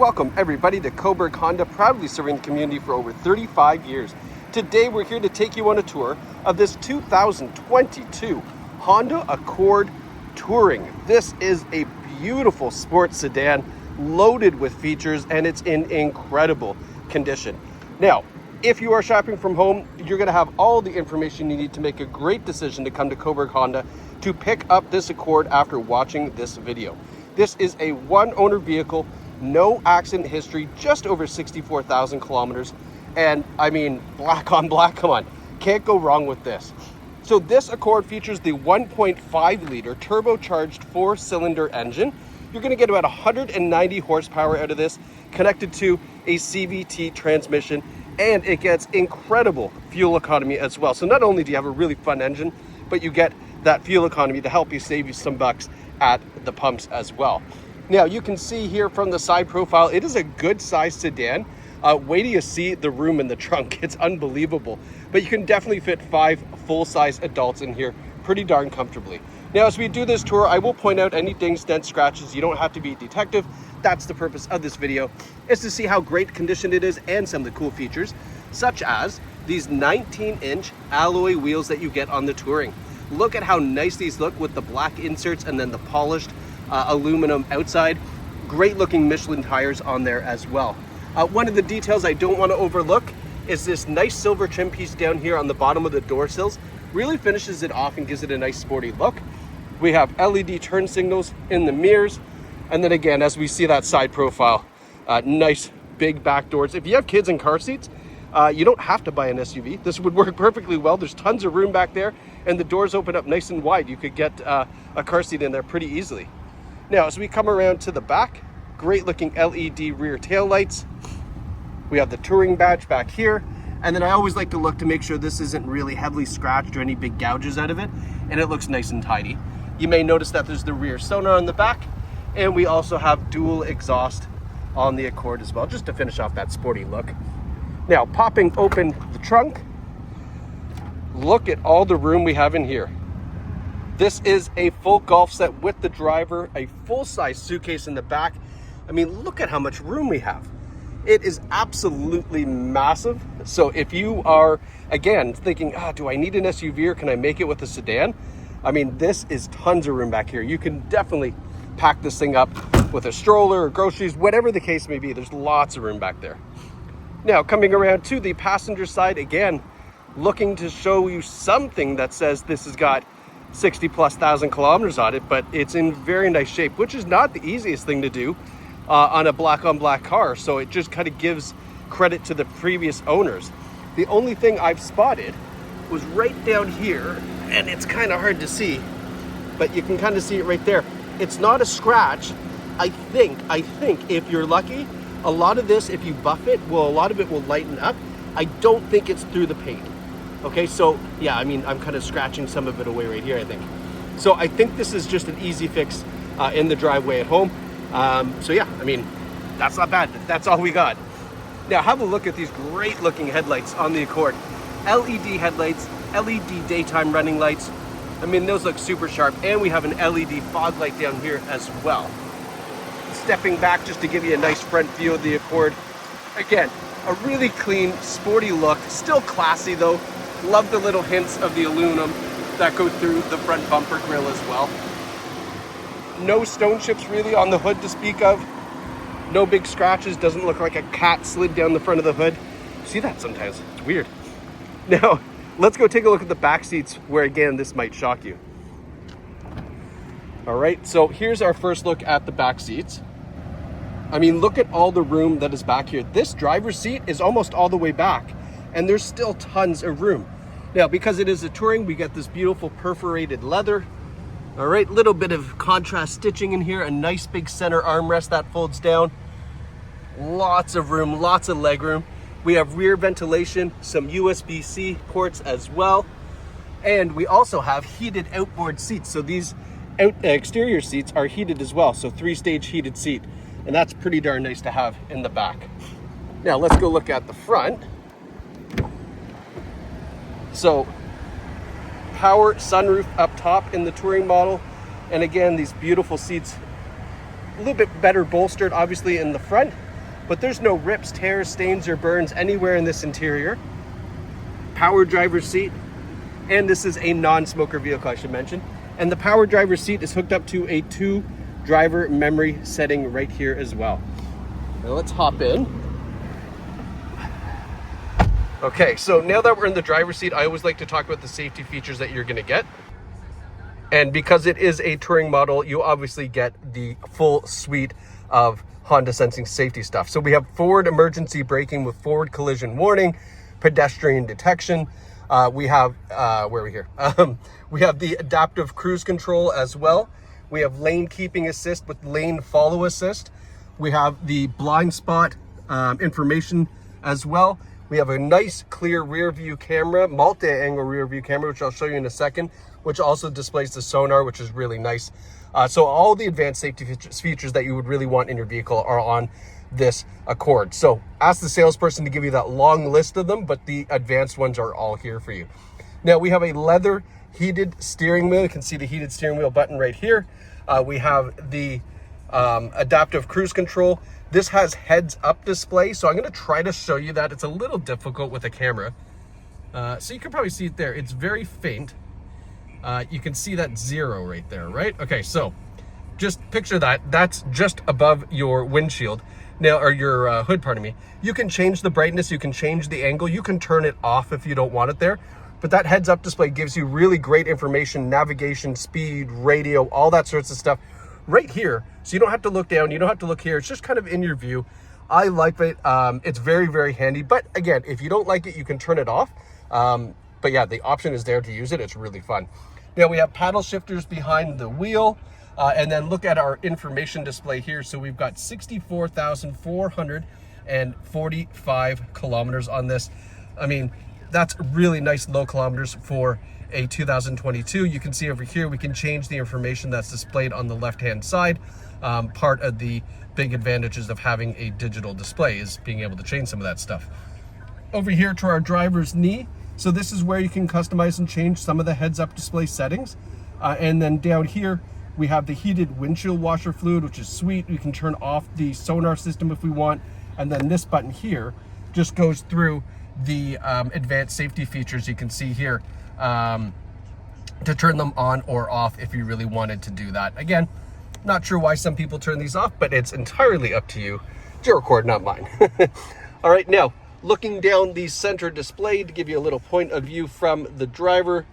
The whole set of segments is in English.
Welcome everybody to Cobourg Honda, proudly serving the community for over 35 years. Today we're here to take you on a tour of this 2022 Honda Accord Touring. This is a beautiful sports sedan loaded with features, and it's in incredible condition. Now, if you are shopping from home, you're going to have all the information you need to make a great decision to come to Cobourg Honda to pick up this Accord after watching this video. This is a one-owner vehicle, no accident history, just over 64,000 kilometers. And I mean, black on black, come on, can't go wrong with this. So this Accord features the 1.5 liter turbocharged 4-cylinder engine. You're going to get about 190 horsepower out of this, connected to a CVT transmission, and it gets incredible fuel economy as well. So not only do you have a really fun engine, but you get that fuel economy to help you save you some bucks at the pumps as well. Now you can see here from the side profile, it is a good sized sedan. Wait till you see the room in the trunk, it's unbelievable. But you can definitely fit 5 full-size adults in here pretty darn comfortably. Now as we do this tour, I will point out any dings, dents, scratches. You don't have to be a detective. That's the purpose of this video, is to see how great condition it is and some of the cool features, such as these 19-inch alloy wheels that you get on the Touring. Look at how nice these look with the black inserts and then the polished aluminum outside. Great looking Michelin tires on there as well. One of the details I don't want to overlook is this nice silver trim piece down here on the bottom of the door sills. Really finishes it off and gives it a nice sporty look. We have LED turn signals in the mirrors. And then again, as we see that side profile, nice big back doors. If you have kids in car seats, you don't have to buy an SUV. This would work perfectly well. There's tons of room back there, and the doors open up nice and wide. You could get a car seat in there pretty easily. Now, as we come around to the back, great looking LED rear tail lights. We have the Touring badge back here. And then I always like to look to make sure this isn't really heavily scratched or any big gouges out of it, and it looks nice and tidy. You may notice that there's the rear sonar on the back, and we also have dual exhaust on the Accord as well, just to finish off that sporty look. Now, popping open the trunk, look at all the room we have in here. This is a full golf set with the driver, a full-size suitcase in the back. I mean, look at how much room we have. It is absolutely massive. So if you are, again, thinking, do I need an SUV or can I make it with a sedan? I mean, this is tons of room back here. You can definitely pack this thing up with a stroller or groceries, whatever the case may be. There's lots of room back there. Now, coming around to the passenger side, again, looking to show you something that says this has got 60,000+ kilometers on it, but it's in very nice shape, which is not the easiest thing to do on a black on black car. So it just kind of gives credit to the previous owners. The only thing I've spotted was right down here, and it's kind of hard to see, but you can kind of see it right there. It's not a scratch. I think if you're lucky, a lot of this, if you buff it, a lot of it will lighten up. I don't think it's through the paint. Okay, so yeah, I mean, I'm kind of scratching some of it away right here, I think. So I think this is just an easy fix in the driveway at home. So yeah, I mean, that's not bad. That's all we got. Now have a look at these great looking headlights on the Accord. LED headlights, LED daytime running lights. I mean, those look super sharp, and we have an LED fog light down here as well. Stepping back just to give you a nice front view of the Accord. Again, a really clean, sporty look, still classy though. Love the little hints of the aluminum that go through the front bumper grille as well. No stone chips really on the hood to speak of. No big scratches, doesn't look like a cat slid down the front of the hood. See that sometimes, it's weird. Now, let's go take a look at the back seats, where again, this might shock you. All right, so here's our first look at the back seats. I mean, look at all the room that is back here. This driver's seat is almost all the way back, and there's still tons of room. Now, because it is a Touring, we got this beautiful perforated leather. All right, little bit of contrast stitching in here, a nice big center armrest that folds down. Lots of room, lots of leg room. We have rear ventilation, some USB-C ports as well. And we also have heated outboard seats. So these exterior seats are heated as well. So 3-stage heated seat. And that's pretty darn nice to have in the back. Now let's go look at the front. So power sunroof up top in the Touring model. And again, these beautiful seats, a little bit better bolstered obviously in the front. but there's no rips, tears, stains, or burns anywhere in this interior. Power driver's seat, and this is a non-smoker vehicle, I should mention. And the power driver's seat is hooked up to a 2 driver memory setting right here as well. Now let's hop in. Okay, so now that we're in the driver's seat, I always like to talk about the safety features that you're gonna get. And because it is a touring model, you obviously get the full suite of Honda sensing safety stuff. So we have forward emergency braking with forward collision warning, pedestrian detection. We have, where are we here? We have the adaptive cruise control as well. We have lane keeping assist with lane follow assist. We have the blind spot information as well. We have a nice clear rear view camera, multi-angle rear view camera, which I'll show you in a second, which also displays the sonar, which is really nice. So all the advanced safety features that you would really want in your vehicle are on this Accord. So ask the salesperson to give you that long list of them, but the advanced ones are all here for you. Now we have a leather heated steering wheel. You can see the heated steering wheel button right here. We have the adaptive cruise control. This has heads up display, so I'm going to try to show you that. It's a little difficult with a camera. So you can probably see it there. It's very faint. You can see that 0 right there, right? Okay, so just picture that. That's just above your windshield. Now, or your hood, pardon me. You can change the brightness, you can change the angle, you can turn it off if you don't want it there. But that heads up display gives you really great information, navigation, speed, radio, all that sorts of stuff right here. So you don't have to look down, you don't have to look here. It's just kind of in your view. I like it. It's very, very handy. But again, if you don't like it, you can turn it off. But yeah, the option is there to use it. It's really fun. Now we have paddle shifters behind the wheel. And then look at our information display here. So we've got 64,445 kilometers on this. I mean, that's really nice low kilometers for a 2022. You can see over here, we can change the information that's displayed on the left-hand side. Part of the big advantages of having a digital display is being able to change some of that stuff. Over here to our driver's knee. So this is where you can customize and change some of the heads-up display settings. And then down here, we have the heated windshield washer fluid, which is sweet. We can turn off the sonar system if we want. And then this button here just goes through the advanced safety features you can see here to turn them on or off if you really wanted to do that. Again, not sure why some people turn these off, but it's entirely up to you. It's your Accord, not mine. All right, now looking down the center display to give you a little point of view from the driver.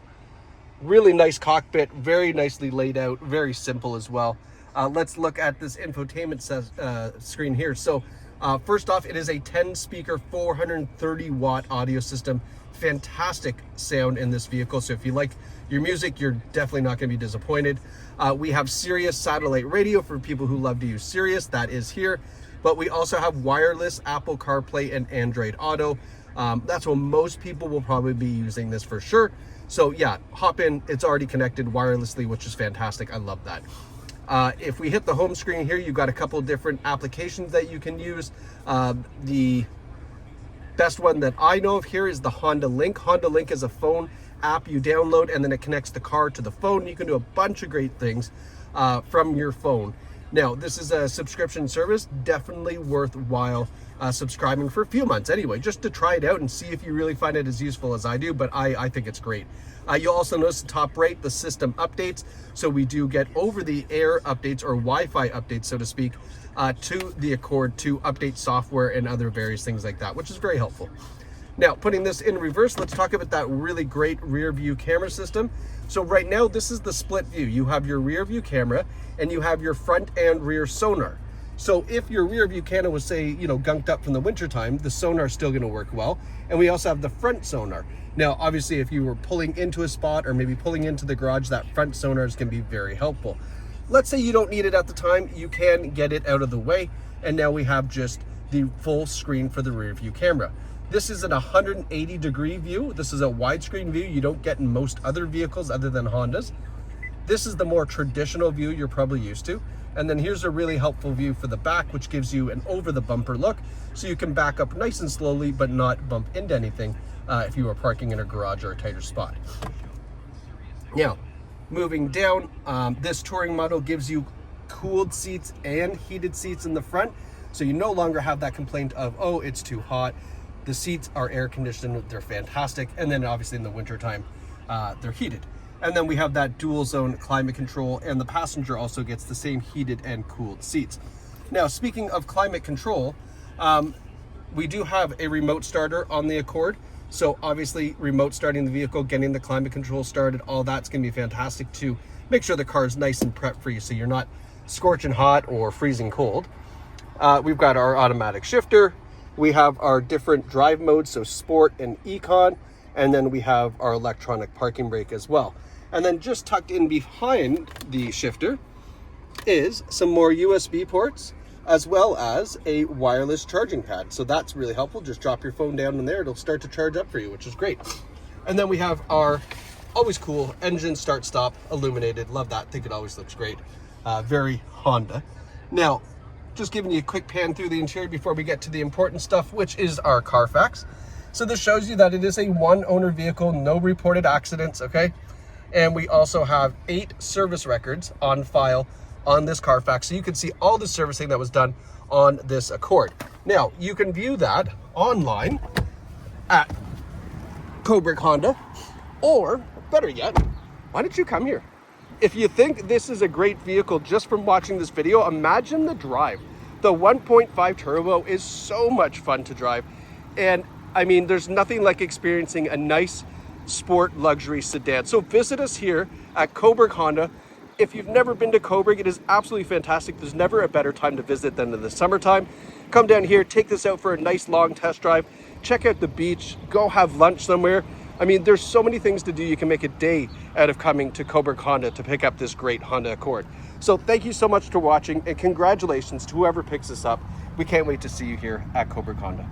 Really nice cockpit, very nicely laid out, very simple as well. Let's look at this infotainment screen here. So first off, it is a 10 speaker, 430 watt audio system. Fantastic sound in this vehicle. So if you like your music, you're definitely not going to be disappointed. We have Sirius satellite radio for people who love to use Sirius. That is here. But we also have wireless Apple CarPlay and Android Auto. That's what most people will probably be using this for sure. So yeah, hop in, it's already connected wirelessly, which is fantastic. I love that. If we hit the home screen here, you've got a couple of different applications that you can use. The best one that I know of here is the Honda Link. Honda Link is a phone app you download, and then it connects the car to the phone. You can do a bunch of great things from your phone. Now, this is a subscription service, definitely worthwhile subscribing for a few months anyway, just to try it out and see if you really find it as useful as I do, but I think it's great. You'll also notice the top right, the system updates. So we do get over-the-air updates or Wi-Fi updates, so to speak, to the Accord to update software and other various things like that, which is very helpful. Now, putting this in reverse, let's talk about that really great rear view camera system. So right now, this is the split view. You have your rear view camera and you have your front and rear sonar. So if your rear view camera was, say, gunked up from the winter time, the sonar is still gonna work well. And we also have the front sonar. Now, obviously, if you were pulling into a spot or maybe pulling into the garage, that front sonar is gonna be very helpful. Let's say you don't need it at the time, you can get it out of the way. And now we have just the full screen for the rear view camera. This is an 180-degree view. This is a widescreen view you don't get in most other vehicles other than Hondas. This is the more traditional view you're probably used to. And then here's a really helpful view for the back, which gives you an over-the-bumper look, so you can back up nice and slowly, but not bump into anything if you are parking in a garage or a tighter spot. Now, moving down, this touring model gives you cooled seats and heated seats in the front. So you no longer have that complaint of, oh, it's too hot. The seats are air conditioned, they're fantastic. And then obviously in the wintertime, they're heated. And then we have that dual zone climate control, and the passenger also gets the same heated and cooled seats. Now, speaking of climate control, we do have a remote starter on the Accord. So obviously remote starting the vehicle, getting the climate control started, all that's gonna be fantastic to make sure the car is nice and prep for you so you're not scorching hot or freezing cold. We've got our automatic shifter. We have our different drive modes, so sport and econ. And then we have our electronic parking brake as well. And then just tucked in behind the shifter is some more USB ports, as well as a wireless charging pad. So that's really helpful. Just drop your phone down in there. It'll start to charge up for you, which is great. And then we have our always cool engine start stop illuminated. Love that. Think it always looks great. Very Honda. Now, just giving you a quick pan through the interior before we get to the important stuff, which is our Carfax. So this shows you that it is a one owner vehicle, no reported accidents, okay? And we also have 8 service records on file on this Carfax. So you can see all the servicing that was done on this Accord. Now, you can view that online at Cobourg Honda, or better yet, why don't you come here? If you think this is a great vehicle just from watching this video, imagine the drive. The 1.5 turbo is so much fun to drive. And I mean, there's nothing like experiencing a nice sport luxury sedan. So visit us here at Cobourg Honda. If you've never been to Cobourg, it is absolutely fantastic. There's never a better time to visit than in the summertime. Come down here, take this out for a nice long test drive, check out the beach, go have lunch somewhere. I mean, there's so many things to do. You can make a day out of coming to Cobourg Honda to pick up this great Honda Accord. So thank you so much for watching, and congratulations to whoever picks this up. We can't wait to see you here at Cobourg Honda.